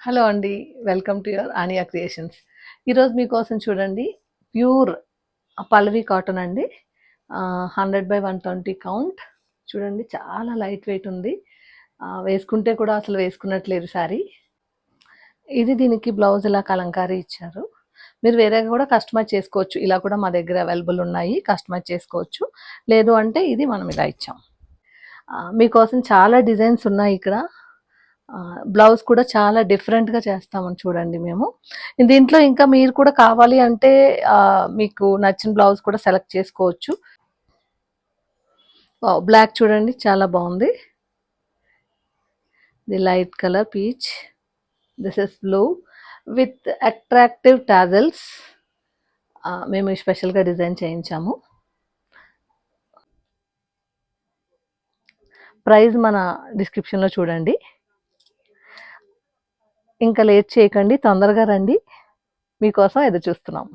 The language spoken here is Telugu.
హలో అండి. Welcome to your Aaniya creations. ఈరోజు మీకోసం చూడండి ప్యూర్ పల్లవి కాటన్ అండి. 100/120 కౌంట్. చూడండి చాలా లైట్ వెయిట్ ఉంది. వేసుకుంటే కూడా అసలు వేసుకున్నట్లేదు శారీ. ఇది దీనికి బ్లౌజ్ ఇలా కలంకారీ ఇచ్చారు. మీరు వేరేగా కూడా కస్టమైజ్ చేసుకోవచ్చు. ఇలా కూడా మా దగ్గర అవైలబుల్ ఉన్నాయి. కస్టమైజ్ చేసుకోవచ్చు. లేదు అంటే ఇది మనం ఇలా ఇచ్చాం. మీకోసం చాలా డిజైన్స్ ఉన్నాయి ఇక్కడ. బ్లౌజ్ కూడా చాలా డిఫరెంట్గా చేస్తామని చూడండి మేము. దీంట్లో ఇంకా మీరు కూడా కావాలి అంటే మీకు నచ్చిన బ్లౌజ్ కూడా సెలెక్ట్ చేసుకోవచ్చు. బ్లాక్ చూడండి చాలా బాగుంది. The light colour peach. This is blue with attractive tassels. మేము స్పెషల్గా డిజైన్ చేయించాము. ప్రైస్ మన డిస్క్రిప్షన్లో చూడండి. ఇంకా లేట్ చేయకండి, తొందరగా రండి, మీకోసం ఎదురు చూస్తున్నాం.